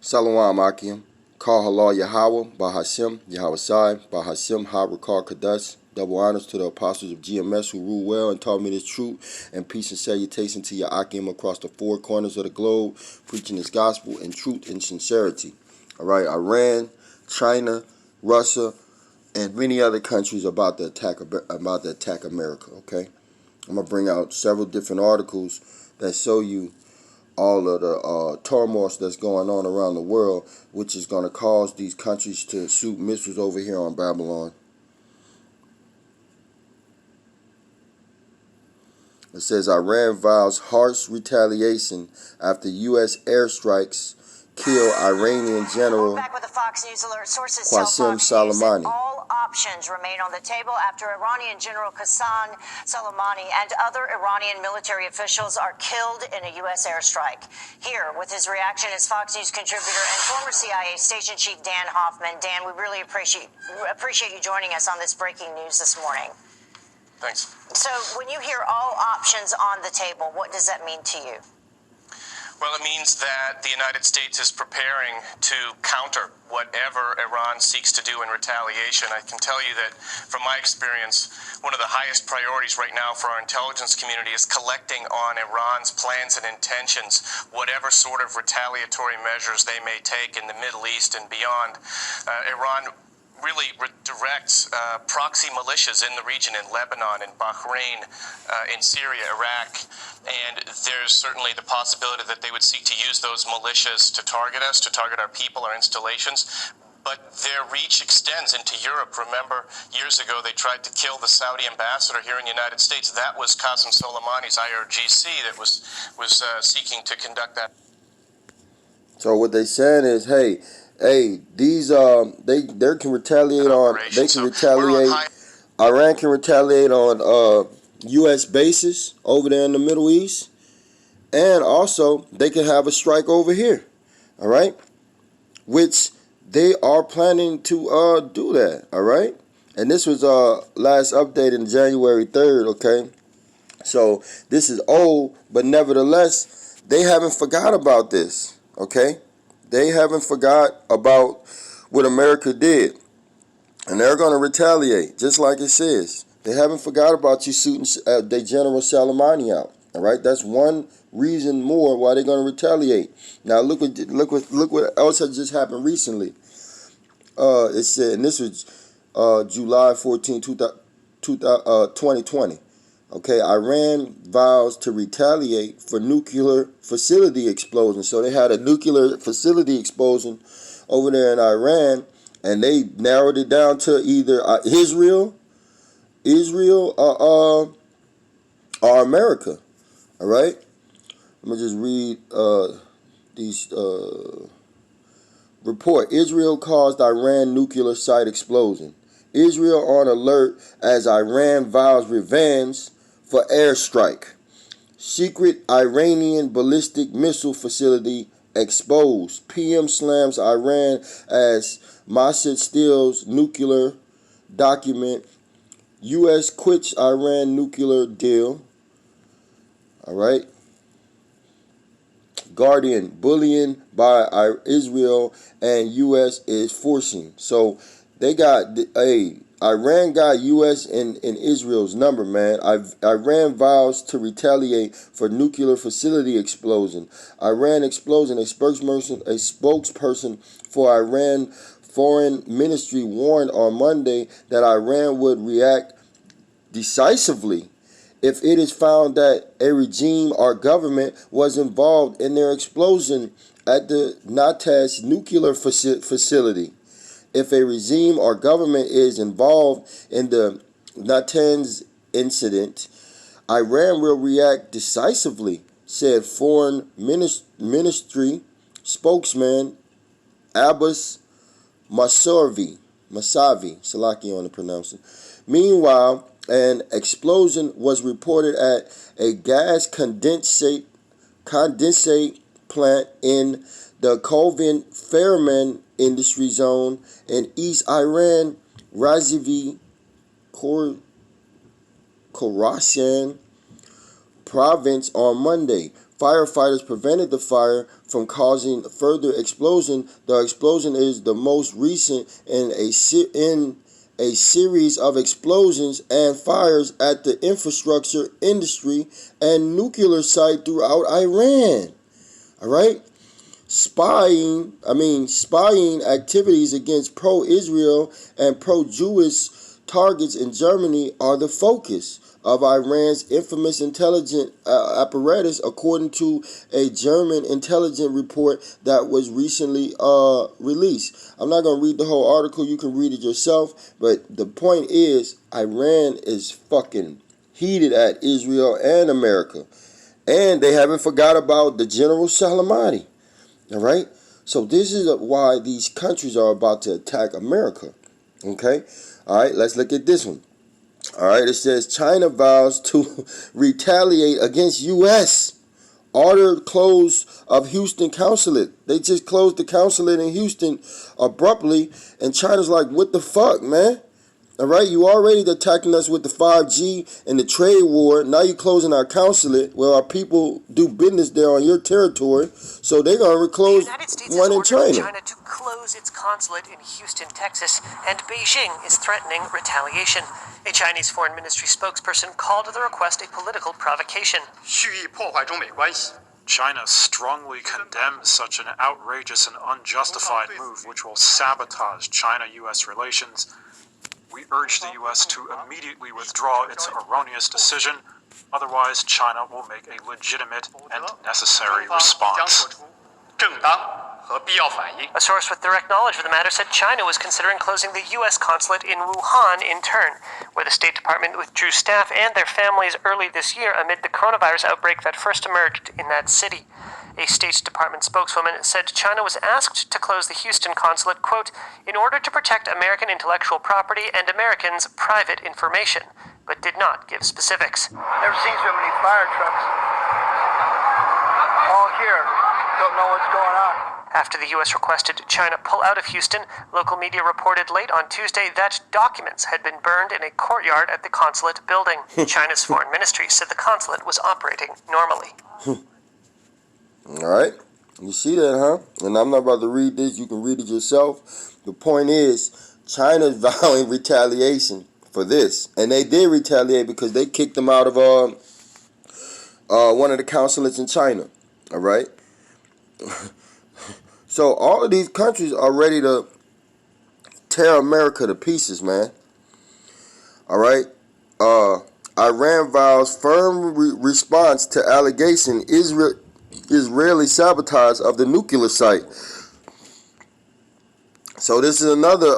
Salawam Akim, Kal Halal Yahweh, Bahashem, Yahweh Sai, Bahashem, Harakar Kadesh. Double honors to the apostles of GMS who rule well and taught me this truth, and peace and salutation to your Akim across the four corners of the globe, preaching this gospel in truth and sincerity. All right, Iran, China, Russia, and many other countries about to attack America. Okay, I'm gonna bring out several different articles that show you all of the turmoil that's going on around the world, which is going to cause these countries to shoot missiles over here on Babylon. It says Iran vows harsh retaliation after U.S. airstrikes kill Iranian General Back with the Fox News alert. Sources Qasem Soleimani. All options remain on the table after Iranian General Qasem Soleimani and other Iranian military officials are killed in a U.S. airstrike. Here with his reaction is Fox News contributor and former CIA station chief Dan Hoffman. Dan, we really appreciate you joining us on this breaking news this morning. Thanks. So when you hear all options on the table, what does that mean to you? Well, it means that the United States is preparing to counter whatever Iran seeks to do in retaliation. I can tell you that, from my experience, one of the highest priorities right now for our intelligence community is collecting on Iran's plans and intentions, whatever sort of retaliatory measures they may take in the Middle East and beyond. Iran really directs proxy militias in the region, in Lebanon, in Bahrain, in Syria, Iraq, and there's certainly the possibility that they would seek to use those militias to target us, to target our people, our installations. But their reach extends into Europe. Remember, years ago they tried to kill the Saudi ambassador here in the United States. That was Qasem Soleimani's IRGC that was seeking to conduct that. So what they saying is, hey, these they can retaliate on. They can retaliate. Iran can retaliate on U.S. bases over there in the Middle East, and also they can have a strike over here. All right, which they are planning to do that. All right, and this was last updated in January 3rd. Okay, so this is old, but nevertheless they haven't forgot about this. Okay. They haven't forgot about what America did. And they're going to retaliate, just like it says. They haven't forgot about you shooting their General Soleimani out. All right? That's one reason more why they're going to retaliate. Now, look what else has just happened recently. It said, and this was July 14, 2020. Okay, Iran vows to retaliate for nuclear facility explosion. So they had a nuclear facility explosion over there in Iran, and they narrowed it down to either Israel, or America. All right, let me just read these report. Israel caused Iran nuclear site explosion. Israel on alert as Iran vows revenge for airstrike. Secret Iranian ballistic missile facility exposed. PM slams Iran as Mossad steals nuclear document. U.S. quits Iran nuclear deal. All right. Guardian, bullying by Israel and U.S. is forcing. So they got Iran got U.S. and Israel's number, man. Iran vows to retaliate for nuclear facility explosion. Iran explosion. A spokesperson for Iran Foreign Ministry warned on Monday that Iran would react decisively if it is found that a regime or government was involved in their explosion at the Natanz nuclear facility. If a regime or government is involved in the Natanz incident, Iran will react decisively, said Foreign Ministry spokesman Abbas Masavi, Salaki on the pronunciation. Meanwhile, an explosion was reported at a gas condensate plant in the Kovan Fairman industry zone in East Iran, Razivi Khorasan province on Monday. Firefighters prevented the fire from causing further explosion. The explosion is the most recent in a series of explosions and fires at the infrastructure, industry, and nuclear site throughout Iran. All right? Spying activities against pro-Israel and pro-Jewish targets in Germany are the focus of Iran's infamous intelligence apparatus, according to a German intelligence report that was recently released. I'm not going to read the whole article. You can read it yourself. But the point is, Iran is fucking heated at Israel and America. And they haven't forgot about the General Soleimani. All right? So this is why these countries are about to attack America. Okay? All right, let's look at this one. All right, it says China vows to retaliate against U.S. Ordered close of Houston consulate. They just closed the consulate in Houston abruptly, and China's like, what the fuck, man? All right, you already attacking us with the 5G and the trade war. Now you closing our consulate where our people do business there on your territory. So they're going to close one in China. China to close its consulate in Houston, Texas, and Beijing is threatening retaliation. A Chinese foreign ministry spokesperson called the request a political provocation. China strongly condemns such an outrageous and unjustified move which will sabotage China-U.S. relations. We urge the U.S. to immediately withdraw its erroneous decision. Otherwise, China will make a legitimate and necessary response. A source with direct knowledge of the matter said China was considering closing the U.S. consulate in Wuhan in turn, where the State Department withdrew staff and their families early this year amid the coronavirus outbreak that first emerged in that city. A State Department spokeswoman said China was asked to close the Houston consulate, quote, in order to protect American intellectual property and Americans' private information, but did not give specifics. Never seen so many fire trucks. All here. Don't know what's going on. After the U.S. requested China pull out of Houston, local media reported late on Tuesday that documents had been burned in a courtyard at the consulate building. China's foreign ministry said the consulate was operating normally. All right. You see that, huh? And I'm not about to read this. You can read it yourself. The point is, China's vowing retaliation for this. And they did retaliate because they kicked them out of one of the consulates in China. All right? So all of these countries are ready to tear America to pieces, man. All right? Iran vows firm response to allegation Israeli sabotage of the nuclear site. So this is another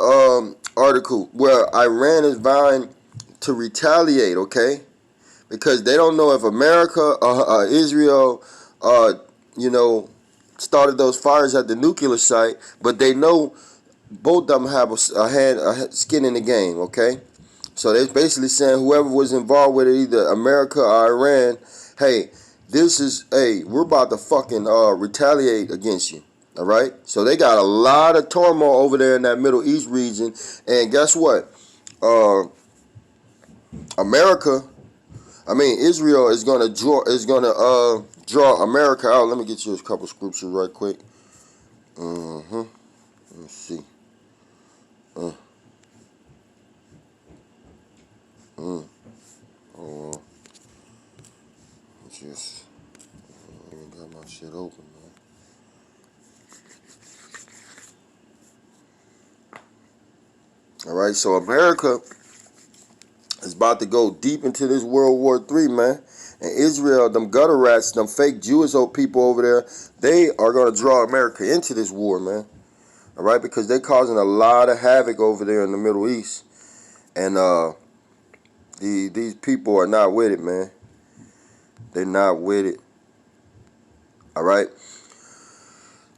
article where Iran is vowing to retaliate, okay? Because they don't know if America or Israel, started those fires at the nuclear site, but they know both of them have a skin in the game, okay? So they're basically saying whoever was involved with it, either America or Iran, hey, we're about to fucking retaliate against you, all right? So they got a lot of turmoil over there in that Middle East region, and guess what? Israel is gonna draw America out. Let me get you a couple scriptures right quick. Let's see. Hold on. Just I even got my shit open, man. All right, so America is about to go deep into this World War III, man. And Israel, them gutter rats, them fake Jewish old people over there, they are going to draw America into this war, man. All right, because they're causing a lot of havoc over there in the Middle East. And these people are not with it, man. They're not with it. All right.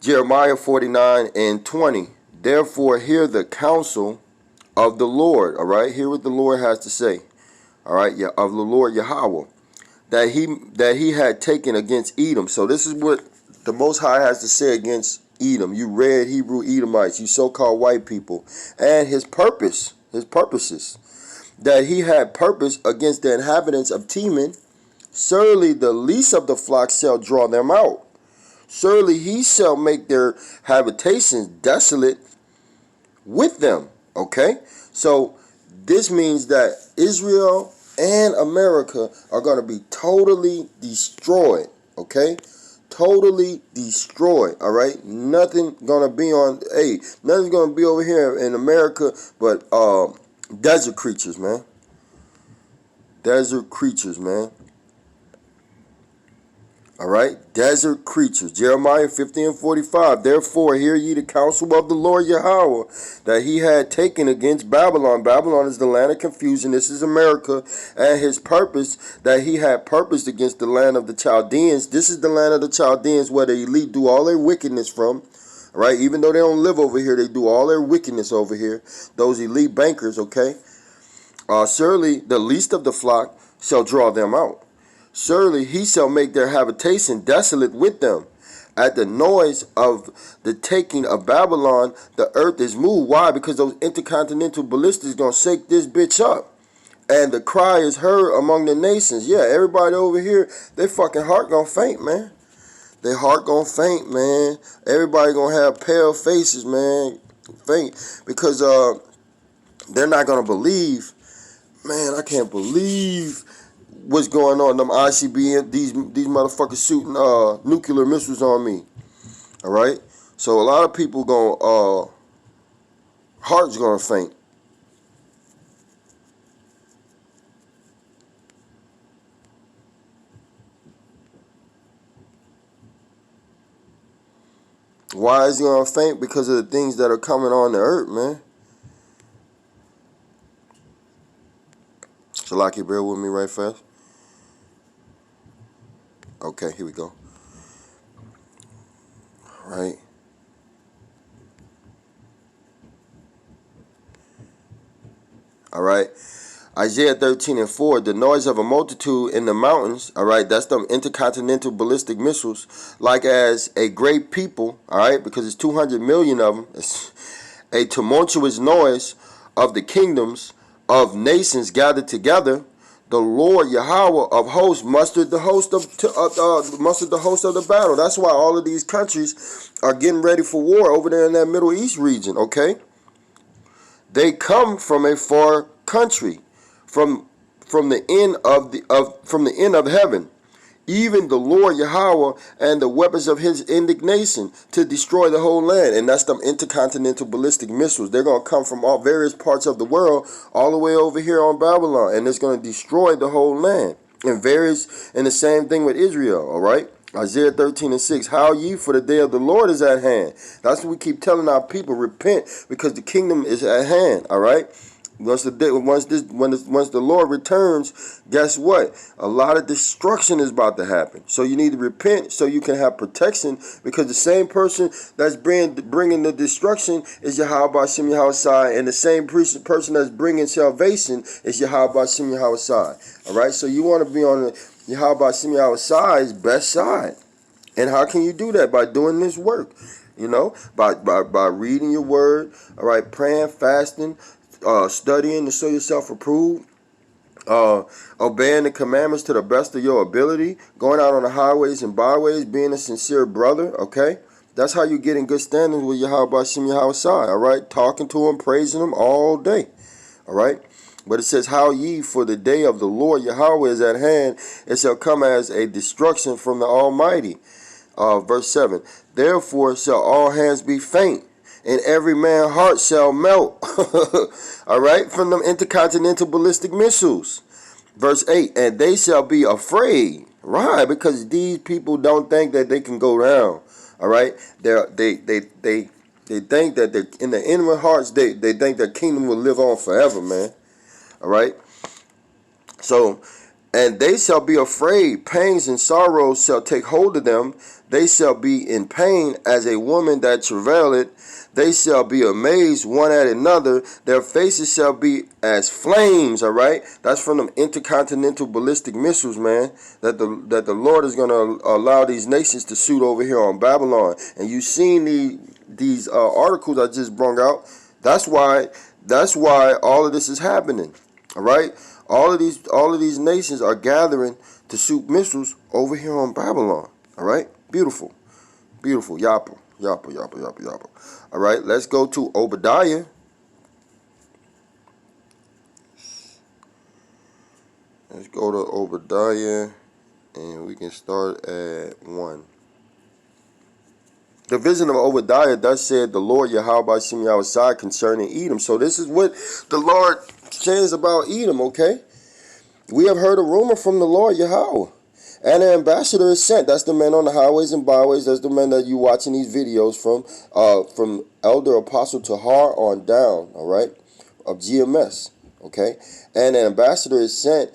Jeremiah 49:20. Therefore, hear the counsel of the Lord. All right. Hear what the Lord has to say. All right. Yeah, of the Lord Yahweh. That he had taken against Edom. So this is what the Most High has to say against Edom. You red Hebrew Edomites, you so-called white people. And his purposes. That he had purpose against the inhabitants of Teman. Surely the least of the flock shall draw them out. Surely he shall make their habitations desolate with them. Okay? So this means that Israel and America are going to be totally destroyed. Okay? Totally destroyed. All right? Nothing going to be on, nothing's going to be over here in America but desert creatures, man. Desert creatures, man. All right, desert creatures. Jeremiah 50:45. Therefore, hear ye the counsel of the Lord Yahweh that he had taken against Babylon. Babylon is the land of confusion. This is America. And his purpose that he had purposed against the land of the Chaldeans. This is the land of the Chaldeans where the elite do all their wickedness from. All right, even though they don't live over here, they do all their wickedness over here. Those elite bankers, okay? Surely the least of the flock shall draw them out. Surely he shall make their habitation desolate with them. At the noise of the taking of Babylon, the earth is moved. Why? Because those intercontinental ballistics gonna shake this bitch up. And the cry is heard among the nations. Yeah, everybody over here, their fucking heart gonna faint, man. Their heart gonna faint, man. Everybody gonna have pale faces, man. Faint. Because they're not gonna believe. Man, I can't believe what's going on. Them ICBM, these motherfuckers shooting nuclear missiles on me. All right, so a lot of people hearts gonna faint. Why is he gonna faint? Because of the things that are coming on the earth, man. Shalaki, bear with me right fast. Okay, here we go. All right. All right. Isaiah 13:4, the noise of a multitude in the mountains, all right, that's them intercontinental ballistic missiles, like as a great people, all right, because it's 200 million of them. It's a tumultuous noise of the kingdoms of nations gathered together. The Lord Yahweh of hosts mustered the host of the battle. That's why all of these countries are getting ready for war over there in that Middle East region. Okay, they come from a far country, from the end of heaven. Even the Lord Yahweh and the weapons of his indignation to destroy the whole land. And that's them intercontinental ballistic missiles. They're going to come from all various parts of the world all the way over here on Babylon. And it's going to destroy the whole land. And the same thing with Israel, all right? Isaiah 13:6. How ye, for the day of the Lord is at hand. That's what we keep telling our people. Repent, because the kingdom is at hand, all right? Once the Lord returns, guess what? A lot of destruction is about to happen. So you need to repent so you can have protection, because the same person that's bringing the destruction is Yahweh B'Shem Yahushai, and the same person that's bringing salvation is Yahweh B'Shem Yahushai. All right, so you want to be on the Yahweh B'Shem Yahushai's best side. And how can you do that? By doing this work, by reading your word, all right, praying, fasting, studying to show yourself approved, obeying the commandments to the best of your ability, going out on the highways and byways, being a sincere brother, okay? That's how you get in good standings with Yahweh B'Shem Yahushai, all right? Talking to him, praising him all day, all right? But it says, how ye, for the day of the Lord Yahweh is at hand, it shall come as a destruction from the Almighty. Verse 7, therefore shall all hands be faint, and every man's heart shall melt. All right, from them intercontinental ballistic missiles. Verse 8, and they shall be afraid. Right, because these people don't think that they can go down. All right, they think that they're in their inward hearts. They think their kingdom will live on forever, man. All right. So, and they shall be afraid. Pains and sorrows shall take hold of them. They shall be in pain as a woman that travaileth. They shall be amazed one at another. Their faces shall be as flames. All right, that's from them intercontinental ballistic missiles, man. That the Lord is going to allow these nations to shoot over here on Babylon. And you seen these articles I just brought out. That's why all of this is happening. All right, all of these nations are gathering to shoot missiles over here on Babylon. All right, beautiful. Beautiful. Yappa. Yappa, yappa, yappa, yappa. All right, let's go to Obadiah. Let's go to Obadiah, and we can start at 1. The vision of Obadiah, thus said the Lord Yahweh Shem Yahweh concerning Edom. So this is what the Lord says about Edom, okay? We have heard a rumor from the Lord Yahweh. And an ambassador is sent. That's the man on the highways and byways. That's the man that you watching these videos from Elder Apostle Tahar on down, all right, of GMS, okay? And an ambassador is sent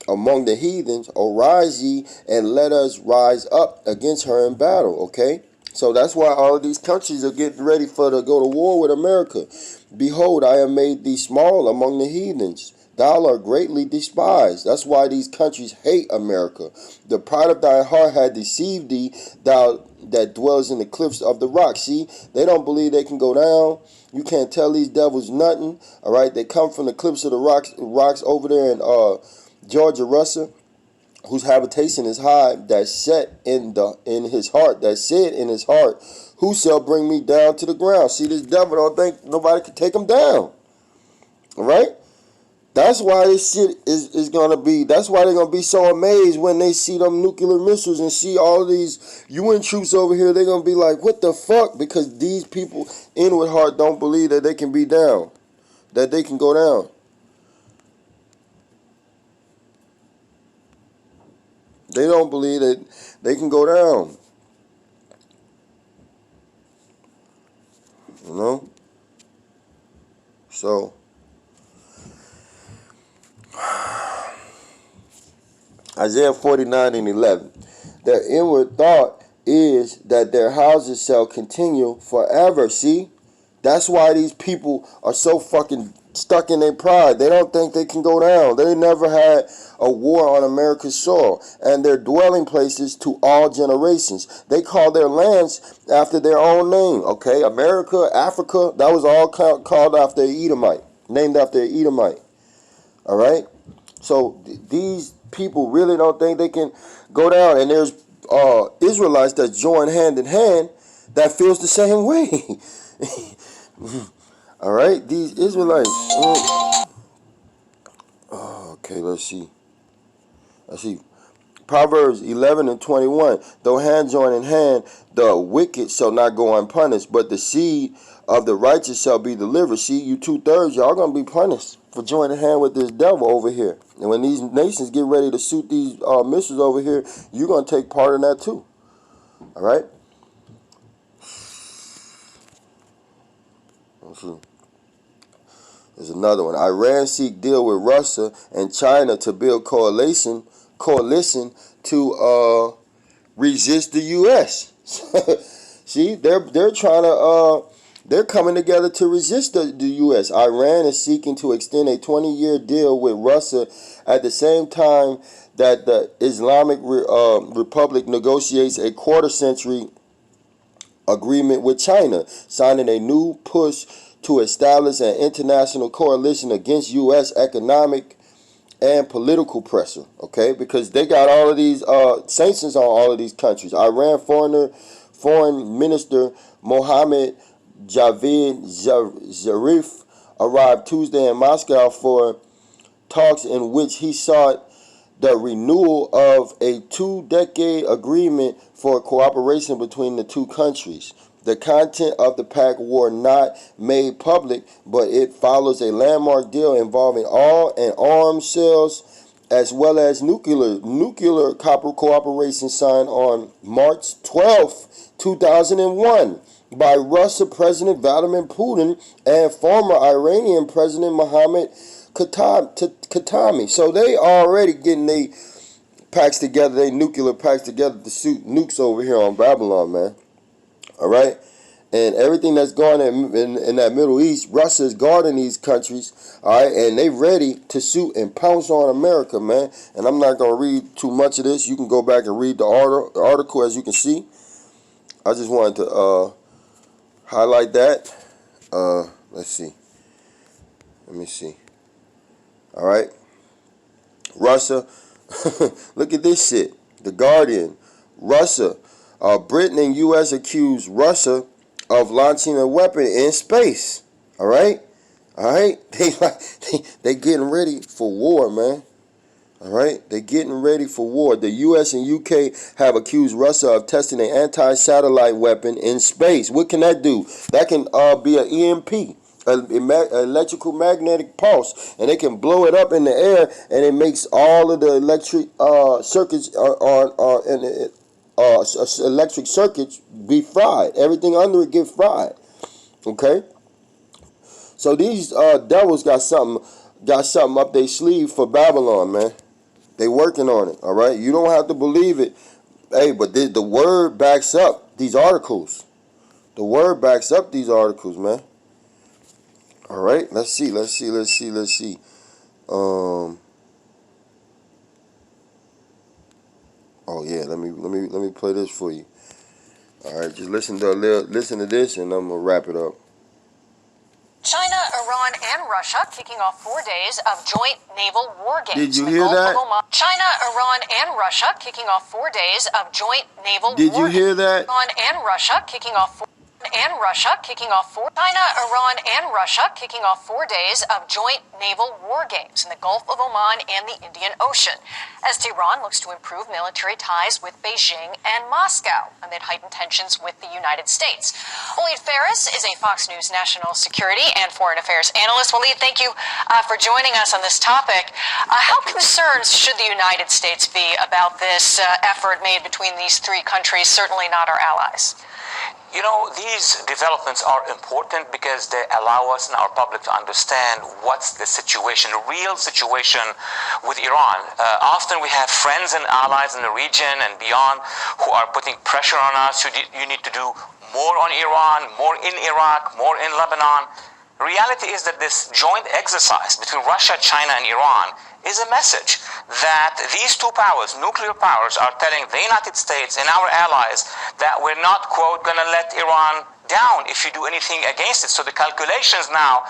among the heathens. Arise ye, and let us rise up against her in battle, okay? So that's why all of these countries are getting ready to go to war with America. Behold, I have made thee small among the heathens. Thou art greatly despised. That's why these countries hate America. The pride of thy heart had deceived thee, thou that dwells in the cliffs of the rock. See, they don't believe they can go down. You can't tell these devils nothing. All right, they come from the cliffs of the rocks over there in Georgia, Russia, whose habitation is high, that set in his heart, that said in his heart, who shall bring me down to the ground? See, this devil don't think nobody can take him down. All right? That's why this shit is going to be, that's why they're going to be so amazed when they see them nuclear missiles and see all these UN troops over here. They're going to be like, what the fuck? Because these people, inward heart, don't believe that they can be down, that they can go down. They don't believe that they can go down. You know? So, Isaiah 49:11. Their inward thought is that their houses shall continue forever. See? That's why these people are so fucking stuck in their pride. They don't think they can go down. They never had a war on America's soil. And their dwelling places to all generations. They call their lands after their own name. Okay? America, Africa, that was all called after an Edomite. Named after an Edomite. Alright? So these people really don't think they can go down. And there's Israelites that join hand in hand that feels the same way. All right, these Israelites. Okay, let's see. Proverbs 11:21. Though hand join in hand, the wicked shall not go unpunished, but the seed of the righteous shall be delivered. See, you 2/3, y'all gonna be punished for joining hand with this devil over here. And when these nations get ready to shoot these missiles over here, you're gonna take part in that too. All right. Let's see. There's another one. Iran seek deal with Russia and China to build coalition to resist the U.S. See, they're trying to they're coming together to resist the U.S. Iran is seeking to extend a 20-year deal with Russia at the same time that the Islamic Republic negotiates a quarter-century agreement with China, signing a new push to establish an international coalition against U.S. economic and political pressure, okay? Because they got all of these sanctions on all of these countries. Iran Foreign Minister Mohammed Javad Zarif arrived Tuesday in Moscow for talks in which he sought the renewal of a 2-decade agreement for cooperation between the two countries. The content of the pact were not made public, but it follows a landmark deal involving all and arms sales as well as nuclear cooperation signed on March 12, 2001 by Russia President Vladimir Putin and former Iranian President Mohammad Khatami. So they already getting they packs together, they nuclear packs together to shoot nukes over here on Babylon, man. All right, and everything that's going in that Middle East, Russia is guarding these countries. All right, and they ready to shoot and pounce on America, man. And I'm not gonna read too much of this. You can go back and read the article, as you can see. I just wanted to highlight that. Let's see. Let me see. All right, Russia. Look at this shit. The Guardian. Russia Britain and U.S. accused Russia of launching a weapon in space. All right, they getting ready for war, man. All right, they're getting ready for war. The U.S. and U.K. have accused Russia of testing an anti-satellite weapon in space. What can that do? That can be an EMP, an electrical magnetic pulse, and they can blow it up in the air, and it makes all of the electric circuits electric circuits be fried. Everything under it get fried. Okay, so these devils got something up their sleeve for Babylon, man. They working on it, all right? You don't have to believe it. Hey, but the word backs up these articles. The word backs up these articles, man. All right, let's see. Oh yeah, let me play this for you. All right, just listen to this, and I'm gonna wrap it up. China, Iran, and Russia kicking off 4 days of joint naval war games. Did you hear that? China, Iran, and Russia kicking off 4 days of joint naval war games. Did you hear that? Iran and Russia kicking off China, Iran, and Russia kicking off 4 days of joint naval war games in the Gulf of Oman and the Indian Ocean, as Tehran looks to improve military ties with Beijing and Moscow amid heightened tensions with the United States. Waleed Phares is a Fox News national security and foreign affairs analyst. Waleed, thank you for joining us on this topic. How concerned should the United States be about this effort made between these three countries, certainly not our allies? You know, these developments are important because they allow us and our public to understand what's the situation, the real situation with Iran. Often we have friends and allies in the region and beyond who are putting pressure on us. You need to do more on Iran, more in Iraq, more in Lebanon. The reality is that this joint exercise between Russia, China, and Iran is a message that these two powers, nuclear powers, are telling the United States and our allies that we're not, quote, going to let Iran down if you do anything against it. So the calculations now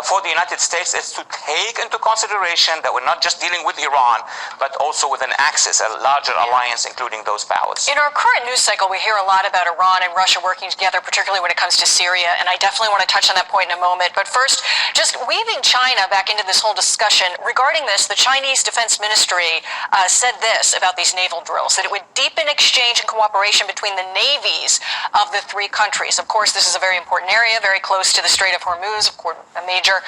for the United States is to take into consideration that we're not just dealing with Iran, but also with an axis, a larger alliance, including those powers. In our current news cycle, we hear a lot about Iran and Russia working together, particularly when it comes to Syria, and I definitely want to touch on that point in a moment. But first, just weaving China back into this whole discussion. Regarding this, the Chinese Defense Ministry said this about these naval drills, that it would deepen exchange and cooperation between the navies of the three countries. Of course, this is a very important area, very close to the Strait of Hormuz, of course, a major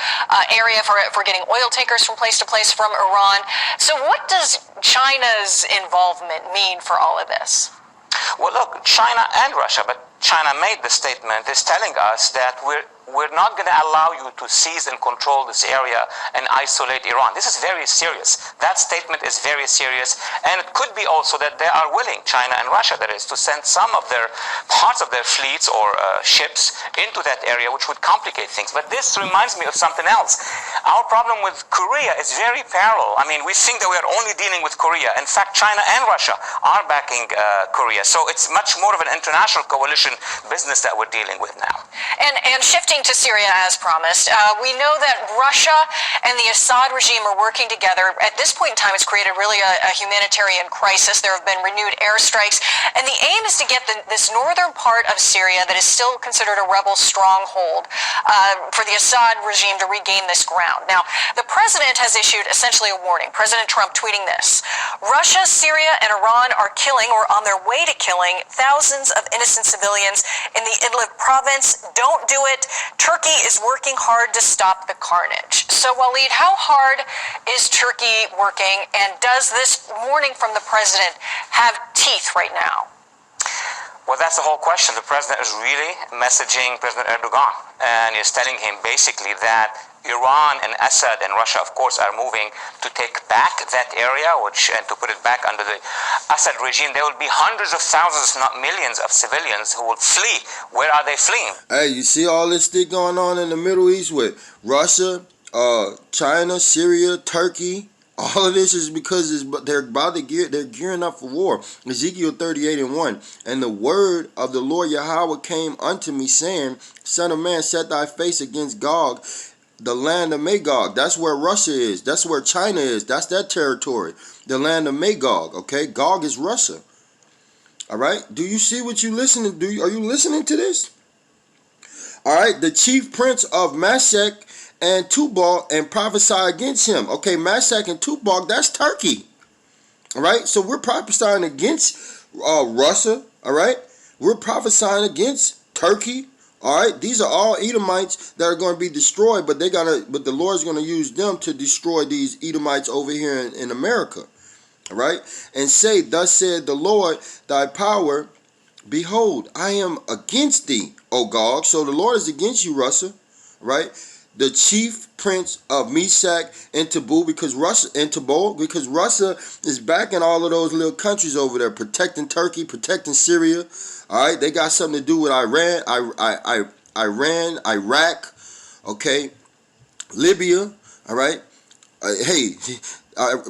area for getting oil tankers from place to place from Iran. So what does China's involvement mean for all of this? Well, look, China and Russia, but China made the statement, is telling us that we're not going to allow you to seize and control this area and isolate Iran. This is very serious. That statement is very serious. And it could be also that they are willing, China and Russia, that is, to send some of their parts of their fleets or ships into that area, which would complicate things. But this reminds me of something else. Our problem with Korea is very parallel. I mean, we think that we are only dealing with Korea. In fact, China and Russia are backing Korea. So it's much more of an international coalition business that we're dealing with now. And shifting to Syria as promised, we know that Russia and the Assad regime are working together. At this point in time, it's created really a humanitarian crisis. There have been renewed airstrikes, and the aim is to get this northern part of Syria that is still considered a rebel stronghold for the Assad regime to regain this ground. Now, the president has issued essentially a warning. President Trump tweeting this: Russia, Syria, and Iran are killing or on their way to killing thousands of innocent civilians in the Idlib province. Don't do it. Turkey is working hard to stop the carnage. So, Waleed, how hard is Turkey working, and does this warning from the president have teeth right now? Well, that's the whole question. The president is really messaging President Erdogan, and is telling him basically that Iran and Assad and Russia, of course, are moving to take back that area, and to put it back under the Assad regime. There will be hundreds of thousands, not millions, of civilians who will flee. Where are they fleeing? Hey, you see all this thing going on in the Middle East with Russia, China, Syria, Turkey. All of this is because they're gearing up for war. Ezekiel 38:1. And the word of the Lord Yahweh came unto me, saying, Son of man, set thy face against Gog, the land of Magog. That's where Russia is. That's where China is. That's that territory. The land of Magog. Okay, Gog is Russia. All right. Do you see what you listening? Are you listening to this? All right. The chief prince of Meshech and Tubal and prophesy against him. Okay, Meshech and Tubal, that's Turkey. All right. So we're prophesying against Russia. All right. We're prophesying against Turkey. All right. These are all Edomites that are going to be destroyed, but the Lord's going to use them to destroy these Edomites over here in America. All right. And say, thus said the Lord, thy power, behold, I am against thee, O Gog. So the Lord is against you, Russia. Right. The chief prince of Meshach and Tubal, because Russia is backing all of those little countries over there, protecting Turkey, protecting Syria. All right, they got something to do with Iran, Iraq, okay, Libya. All right,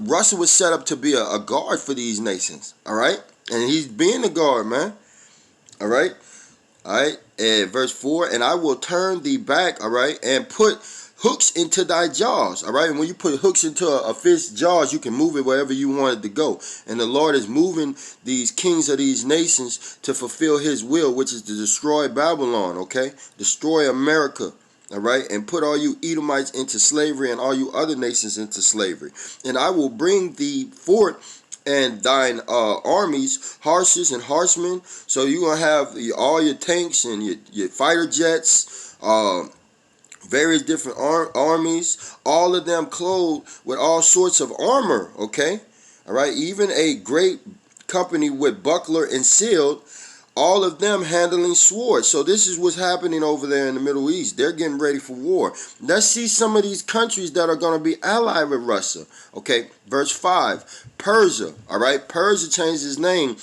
Russia was set up to be a guard for these nations. All right, and he's being the guard, man. All right. All right, and verse 4, and I will turn thee back, all right, and put hooks into thy jaws, all right. And when you put hooks into a fish's jaws, you can move it wherever you want it to go. And the Lord is moving these kings of these nations to fulfill his will, which is to destroy Babylon, okay, destroy America, all right, and put all you Edomites into slavery and all you other nations into slavery. And I will bring thee forth and thine armies, horses and horsemen. So you're going to have all your tanks and your fighter jets, various different armies, all of them clothed with all sorts of armor, okay? All right, even a great company with buckler and shield, all of them handling swords. So this is what's happening over there in the Middle East. They're getting ready for war. Let's see some of these countries that are going to be allied with Russia. Okay, verse 5. Persia. All right, Persia changed its name.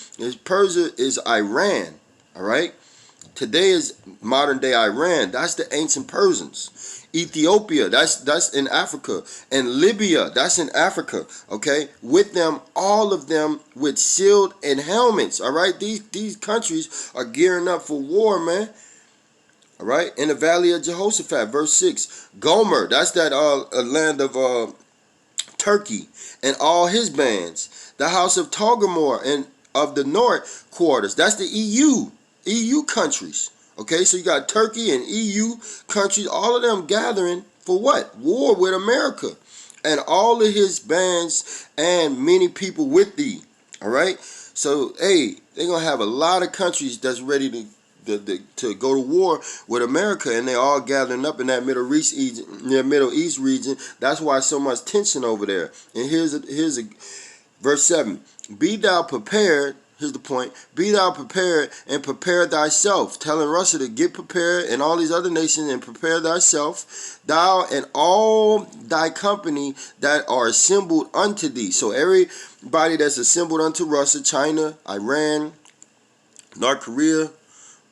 Persia is Iran. All right. Today is modern day Iran. That's the ancient Persians. Ethiopia, that's in Africa. And Libya, that's in Africa. Okay, with them, all of them with shield and helmets. All right, these countries are gearing up for war, man. All right, in the valley of Jehoshaphat, verse 6. Gomer, that's that land of Turkey and all his bands. The house of Togarmah and of the north quarters, that's the EU countries. Okay, so you got Turkey and EU countries, all of them gathering for what? War with America. And all of his bands and many people with thee. All right? So, hey, they're going to have a lot of countries that's ready to go to war with America, and they're all gathering up in that Middle East region. That's why so much tension over there. And here's a verse 7. Be thou prepared. Here's the point. Be thou prepared and prepare thyself. Telling Russia to get prepared and all these other nations and prepare thyself. Thou and all thy company that are assembled unto thee. So everybody that's assembled unto Russia, China, Iran, North Korea,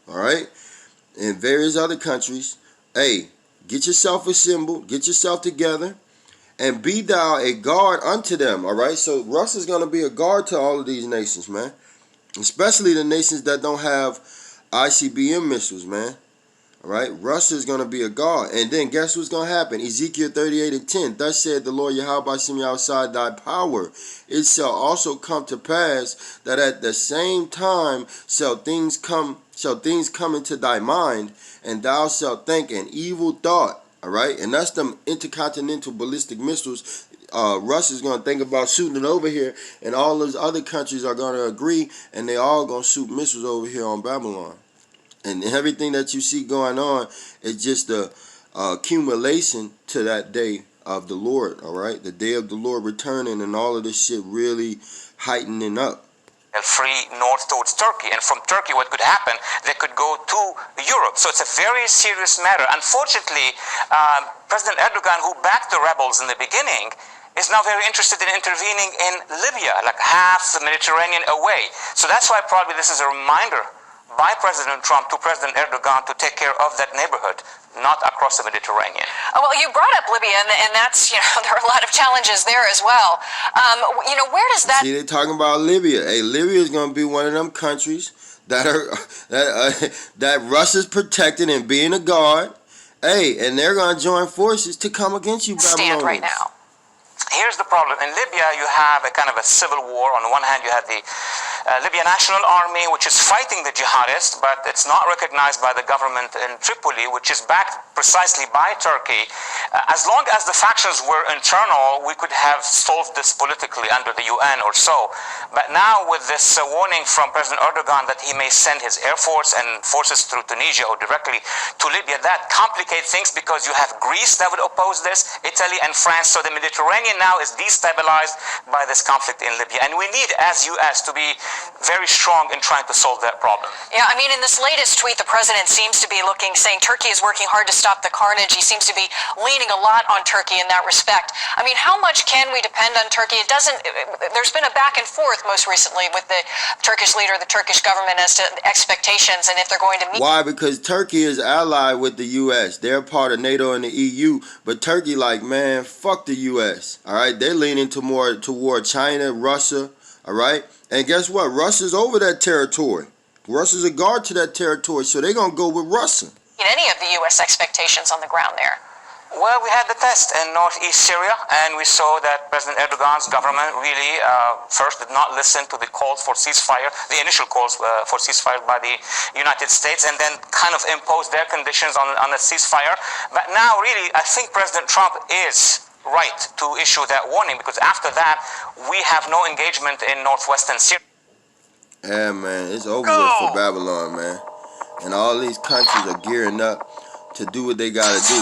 all right, and various other countries. Hey, get yourself assembled. Get yourself together. And be thou a guard unto them. All right. So Russia's going to be a guard to all of these nations, man. Especially the nations that don't have ICBM missiles, man. All right, Russia is going to be a guard. And then guess what's going to happen? Ezekiel 38:10. Thus said the Lord Yahweh Shem outside thy power. It shall also come to pass that at the same time shall things come into thy mind, and thou shalt think an evil thought. All right, and that's them intercontinental ballistic missiles. Russia's going to think about shooting it over here, and all those other countries are going to agree, and they all going to shoot missiles over here on Babylon. And everything that you see going on is just a accumulation to that day of the Lord, all right? The day of the Lord returning, and all of this shit really heightening up. Free north towards Turkey, and from Turkey what could happen, they could go to Europe. So it's a very serious matter. Unfortunately, President Erdogan, who backed the rebels in the beginning, is now very interested in intervening in Libya, like half the Mediterranean away. So that's why probably this is a reminder by President Trump to President Erdogan to take care of that neighborhood, not across the Mediterranean. Well, you brought up Libya, and that's, there are a lot of challenges there as well. Where does that... See, they're talking about Libya. Hey, Libya is going to be one of them countries that Russia's protecting and being a guard. Hey, and they're going to join forces to come against you, Babylonians. Stand right now. Here's the problem. In Libya, you have a kind of a civil war. On the one hand, you have the Libya National Army, which is fighting the jihadists, but it's not recognized by the government in Tripoli, which is backed precisely by Turkey. As long as the factions were internal, we could have solved this politically under the UN or so. But now with this warning from President Erdogan that he may send his air force and forces through Tunisia or directly to Libya, that complicates things because you have Greece that would oppose this, Italy and France. So the Mediterranean now is destabilized by this conflict in Libya. And we need, as US, to be very strong in trying to solve that problem. Yeah, I mean, in this latest tweet, the president seems to be saying Turkey is working hard to stop the carnage. He seems to be leaning a lot on Turkey in that respect. I mean, how much can we depend on Turkey? There's been a back and forth most recently with the Turkish leader, the Turkish government, as to expectations and if they're going to meet. Why? Because Turkey is allied with the U.S. They're part of NATO and the EU. But Turkey like, man, fuck the U.S. All right? They're leaning toward China, Russia. All right? And guess what? Russia's over that territory. Russia's a guard to that territory, so they're going to go with Russia. Any of the U.S. expectations on the ground there? Well, we had the test in northeast Syria, and we saw that President Erdogan's government really first did not listen to the calls for ceasefire, the initial calls for ceasefire by the United States, and then kind of imposed their conditions on a ceasefire. But now, really, I think President Trump is right to issue that warning, because after that, we have no engagement in northwestern Syria. Yeah, man, it's over with for Babylon, man. And all these countries are gearing up to do what they gotta do.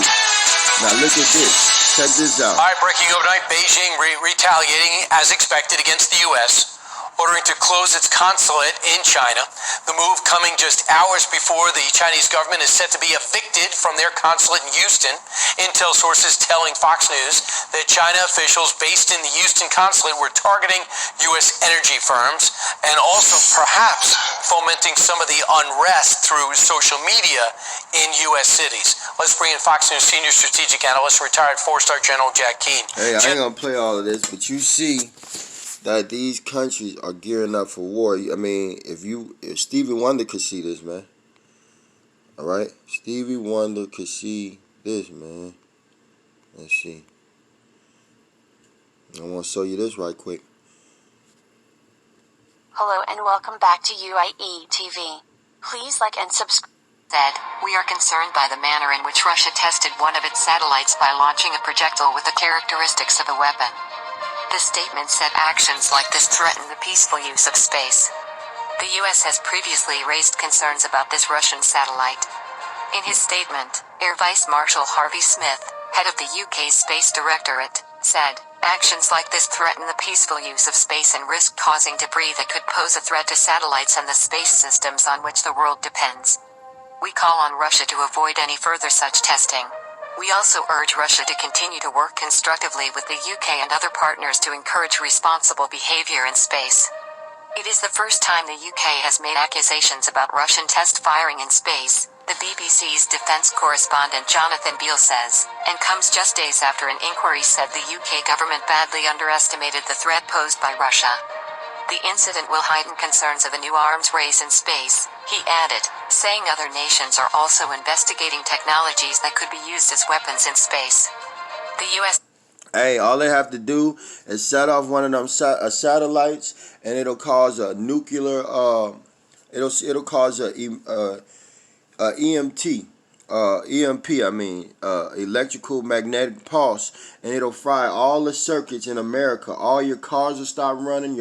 Now look at this. Check this out. All right, breaking overnight, Beijing retaliating as expected against the U.S., ordering to close its consulate in China. The move coming just hours before the Chinese government is set to be evicted from their consulate in Houston. Intel sources telling Fox News that China officials based in the Houston consulate were targeting U.S. energy firms and also perhaps fomenting some of the unrest through social media in U.S. cities. Let's bring in Fox News senior strategic analyst, retired four-star General Jack Keane. Hey, I ain't gonna play all of this, but you see that these countries are gearing up for war. I mean, if Stevie Wonder could see this, man. All right? Stevie Wonder could see this, man. Let's see. I want to show you this right quick. Hello and welcome back to UAE TV. Please like and subscribe. Said, we are concerned by the manner in which Russia tested one of its satellites by launching a projectile with the characteristics of a weapon. The statement said actions like this threaten the peaceful use of space. The U.S. has previously raised concerns about this Russian satellite. In his statement, Air Vice Marshal Harvey Smith, head of the UK's Space Directorate, said, actions like this threaten the peaceful use of space and risk causing debris that could pose a threat to satellites and the space systems on which the world depends. We call on Russia to avoid any further such testing. We also urge Russia to continue to work constructively with the UK and other partners to encourage responsible behavior in space. It is the first time the UK has made accusations about Russian test firing in space, the BBC's defense correspondent Jonathan Beale says, and comes just days after an inquiry said the UK government badly underestimated the threat posed by Russia. The incident will heighten concerns of a new arms race in space, he added, saying other nations are also investigating technologies that could be used as weapons in space. The U.S. Hey, all they have to do is set off one of them satellites, and it'll cause a nuclear. It'll cause a EMT. EMP, electrical magnetic pulse, and it'll fry all the circuits in America. All your cars will stop running,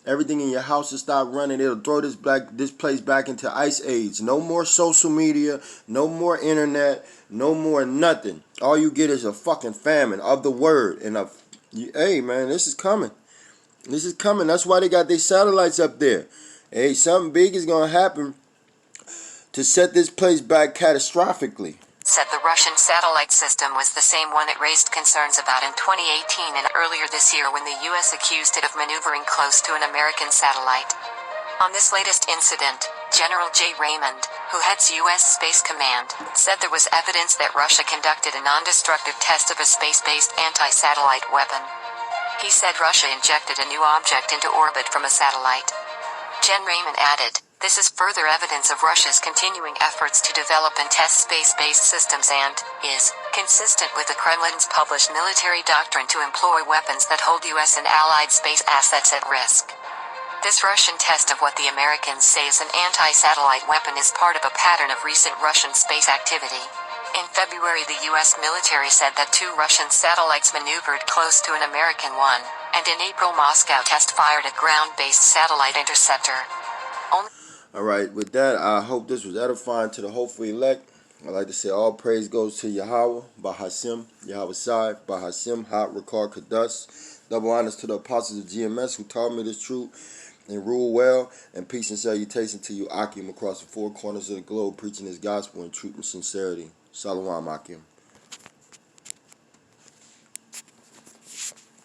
everything in your house will stop running. It'll throw this place back into ice age. No more social media, no more internet, no more nothing. All you get is a fucking famine of the word. And hey man, this is coming. This is coming. That's why they got these satellites up there. Hey, something big is gonna happen to set this place back catastrophically. Said the Russian satellite system was the same one it raised concerns about in 2018 and earlier this year when the U.S. accused it of maneuvering close to an American satellite. On this latest incident, General J. Raymond, who heads U.S. Space Command, said there was evidence that Russia conducted a non-destructive test of a space-based anti-satellite weapon. He said Russia injected a new object into orbit from a satellite. Gen Raymond added, this is further evidence of Russia's continuing efforts to develop and test space-based systems and is consistent with the Kremlin's published military doctrine to employ weapons that hold U.S. and allied space assets at risk. This Russian test of what the Americans say is an anti-satellite weapon is part of a pattern of recent Russian space activity. In February, the U.S. military said that 2 Russian satellites maneuvered close to an American one, and in April, Moscow test-fired a ground-based satellite interceptor. Alright, with that, I hope this was edifying to the hopeful elect. I'd like to say all praise goes to Yahweh, Bahashem, Yahweh Sai, Bahashem, Hot Rakar Kadas. Double honors to the apostles of GMS who taught me this truth and rule well. And peace and salutation to you, Akim, across the 4 corners of the globe, preaching his gospel in truth and sincerity. Shalom, Akim.